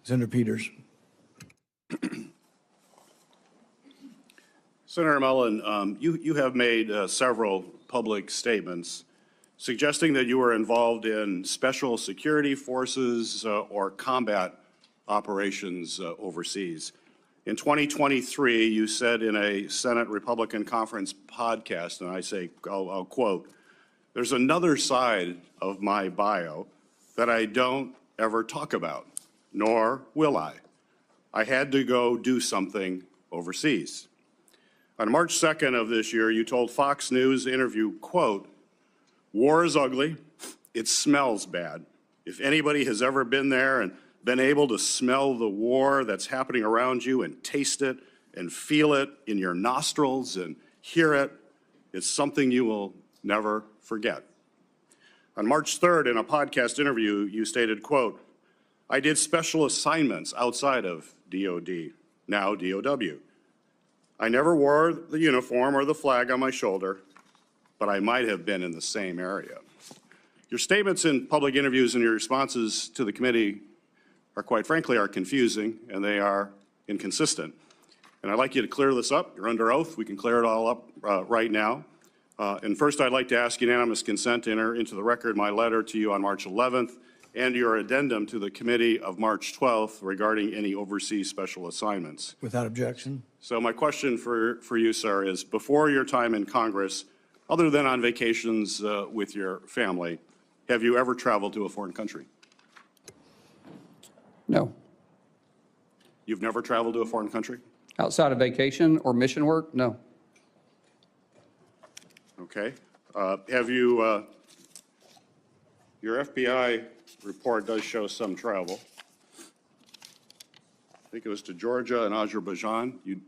Senator Peters. Senator Mullin, you have made several public statements suggesting that you were involved in special security forces or combat operations overseas. In 2023, you said in a Senate Republican Conference podcast, and I say, I'll quote, "There's another side of my bio that I don't ever talk about, nor will I. I had to go do something overseas." On March 2nd of this year, you told Fox News interview, quote, "War is ugly. It smells bad. If anybody has ever been there and been able to smell the war that's happening around you and taste it and feel it in your nostrils and hear it, it's something you will never forget." On March 3rd, in a podcast interview, you stated, quote, "I did special assignments outside of DOD, now DOW. I never wore the uniform or the flag on my shoulder, but I might have been in the same area." Your statements in public interviews and your responses to the committee are, quite frankly, are confusing and they are inconsistent. And I'd like you to clear this up. You're under oath. We can clear it all up right now. And first, I'd like to ask unanimous consent to enter into the record my letter to you on March 11th and your addendum to the committee of March 12th regarding any overseas special assignments. Without objection. So my question for you, sir, is before your time in Congress, other than on vacations with your family, have you ever traveled to a foreign country? No. You've never traveled to a foreign country? Outside of vacation or mission work? No. Okay. Have you, your FBI report does show some travel. I think it was to Georgia and Azerbaijan. You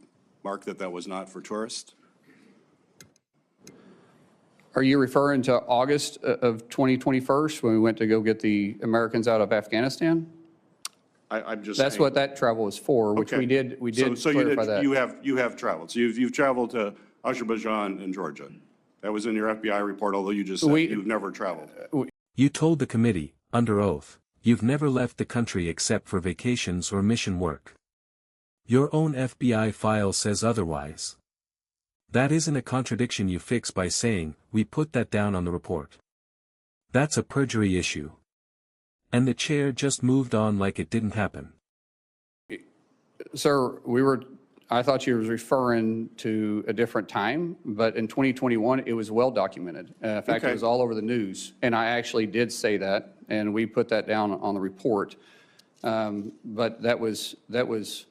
marked that that was not for tourists. Are you referring to August of 2021 when we went to go get the Americans out of Afghanistan? I'm just That's saying. what that travel was for, which Okay. we did So clarify that. you have traveled. So you've traveled to Azerbaijan and Georgia. That was in your FBI report, although you just said you've never traveled. You told the committee, under oath, you've never left the country except for vacations or mission work. Your own FBI file says otherwise. That isn't a contradiction you fix by saying, we put that down on the report. That's a perjury issue. And the chair just moved on like it didn't happen. Sir, I thought you were referring to a different time, but in 2021, it was well documented. In fact, Okay. it was all over the news. And I actually did say that, and we put that down on the report. But that was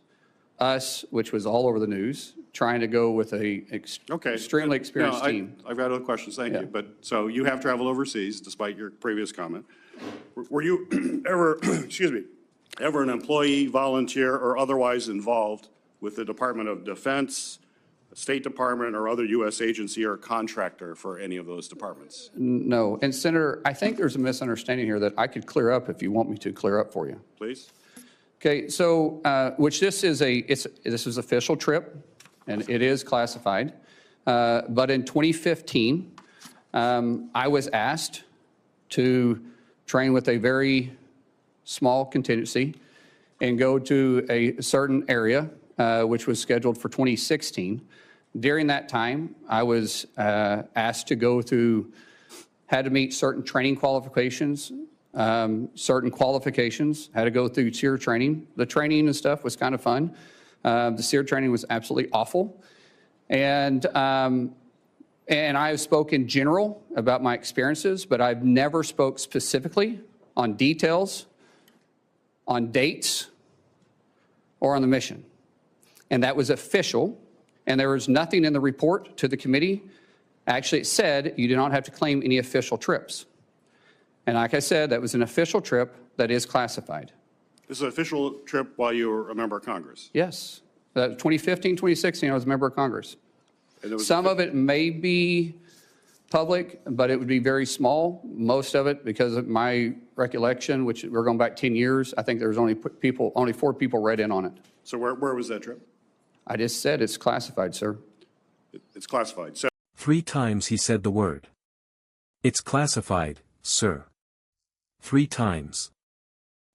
us, which was all over the news, trying to go with a extremely experienced team. I've got other questions, thank you. But so you have traveled overseas, despite your previous comment. Were you ever, excuse me, ever an employee, volunteer, or otherwise involved with the Department of Defense, State Department, or other U.S. agency or contractor for any of those departments? No. And Senator, I think there's a misunderstanding here that I could clear up if you want me to clear up for you. Please. Okay, so, which this is official trip, and it is classified. But in 2015, I was asked to train with a very small contingency and go to a certain area, which was scheduled for 2016. During that time, I was asked to go through, had to meet certain training qualifications, had to go through SEER training. The training and stuff was kind of fun. The SEER training was absolutely awful. And I have spoken in general about my experiences, but I've never spoke specifically on details, on dates, or on the mission. And that was official, and there was nothing in the report to the committee. Actually, it said you do not have to claim any official trips. And like I said, that was an official trip that is classified. This is an official trip while you were a member of Congress? Yes. 2015, 2016, I was a member of Congress. Some of it may be public, but it would be very small. Most of it, because of my recollection, which we're going back 10 years, I think there was only 4 people read in on it. So where was that trip? I just said it's classified, sir. It's classified. So 3 times he said the word. It's classified, sir. 3 times.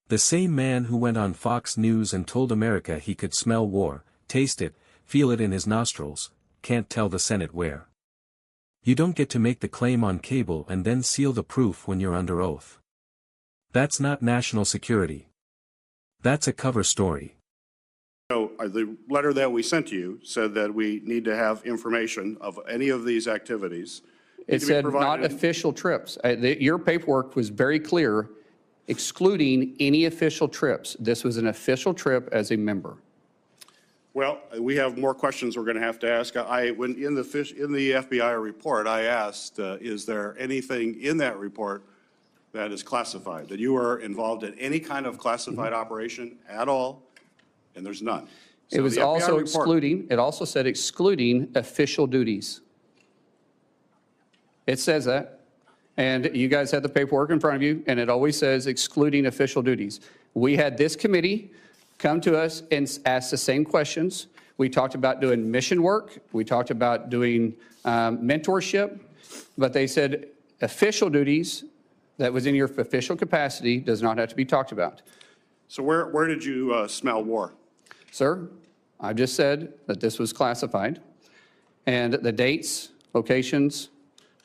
The same man who went on Fox News and told America he could smell war, taste it, feel it in his nostrils, can't tell the Senate where. You don't get to make the claim on cable and then seal the proof when you're under oath. That's not national security. That's a cover story. So the letter that we sent to you said that we need to have information of any of these activities. It said not official trips. Your paperwork was very clear, excluding any official trips. This was an official trip as a member. Well, we have more questions we're going to have to ask. When in the FBI report, I asked, is there anything in that report that is classified, that you were involved in any kind of classified operation at all? And there's none. It was also excluding, it also said excluding official duties. It says that. And you guys had the paperwork in front of you, and it always says excluding official duties. We had this committee come to us and ask the same questions. We talked about doing mission work. We talked about doing mentorship. But they said official duties that was in your official capacity does not have to be talked about. So where did you smell war? Sir, I just said that this was classified. And the dates, locations,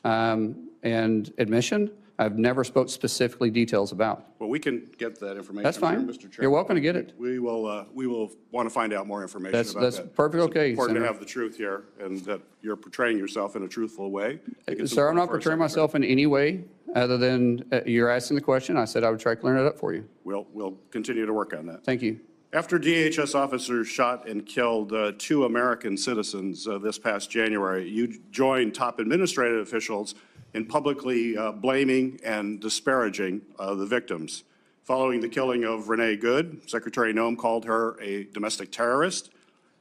and admission, I've never spoke specifically details about. Well, we can get that information. That's fine. Mr. Chairman. You're welcome to get it. We will want to find out more information That's about that. that's perfectly okay, It's important to Senator. have the truth here, and that you're portraying yourself in a truthful way. I think it's Sir, I'm important not for a portraying secretary. myself in any way other than you're asking the question. I said I would try to clear it up for you. We'll continue to work on that. Thank you. After DHS officers shot and killed 2 American citizens this past January, you joined top administrative officials in publicly blaming and disparaging the victims. Following the killing of Renee Good, Secretary Noem called her a domestic terrorist.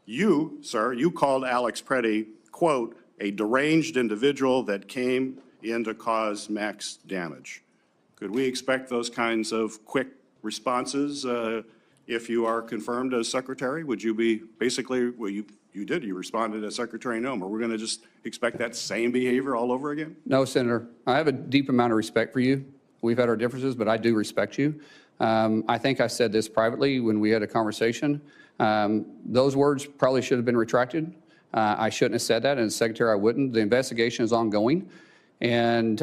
You, sir, you called Alex Pretti, quote, a deranged individual that came in to cause max damage. Could we expect those kinds of quick responses if you are confirmed as secretary? Would you be basically, well, you did, you responded as Secretary Noem. Are we going to just expect that same behavior all over again? No, Senator. I have a deep amount of respect for you. We've had our differences, but I do respect you. I think I said this privately when we had a conversation. Those words probably should have been retracted. I shouldn't have said that, and as Secretary, I wouldn't. The investigation is ongoing. And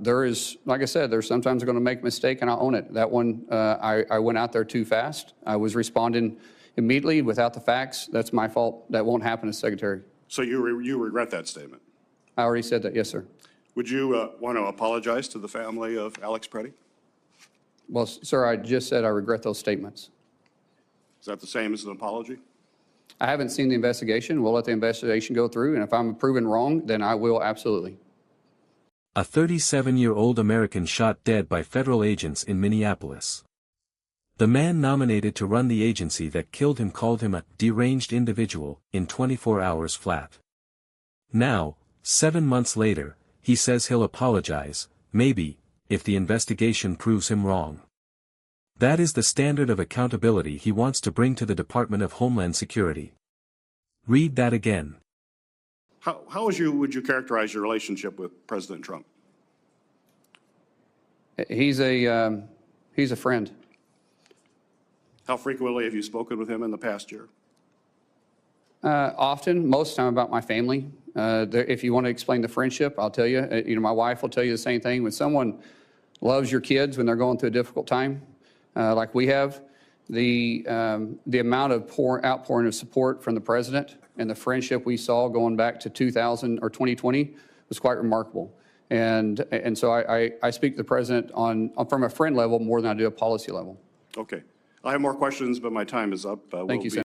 there is, like I said, there's sometimes going to make a mistake, and I'll own it. That one, I went out there too fast. I was responding immediately without the facts. That's my fault. That won't happen as Secretary. So you regret that statement? I already said that, yes, sir. Would you want to apologize to the family of Alex Pretti? Well, sir, I just said I regret those statements. Is that the same as an apology? I haven't seen the investigation. We'll let the investigation go through, and if I'm proven wrong, then I will absolutely. A 37-year-old American shot dead by federal agents in Minneapolis. The man nominated to run the agency that killed him called him a deranged individual in 24 hours flat. Now, 7 months later, he says he'll apologize, maybe, if the investigation proves him wrong. That is the standard of accountability he wants to bring to the Department of Homeland Security. Read that again. How would you characterize your relationship with President Trump? He's a friend. How frequently have you spoken with him in the past year? Often, most of the time about my family. If you want to explain the friendship, I'll tell you. My wife will tell you the same thing. When someone loves your kids when they're going through a difficult time, like we have, the amount of outpouring of support from the president and the friendship we saw going back to 2000 or 2020 was quite remarkable. And so I speak to the president from a friend level more than I do a policy level. Okay. I have more questions, but my time is up. Thank you, Senator.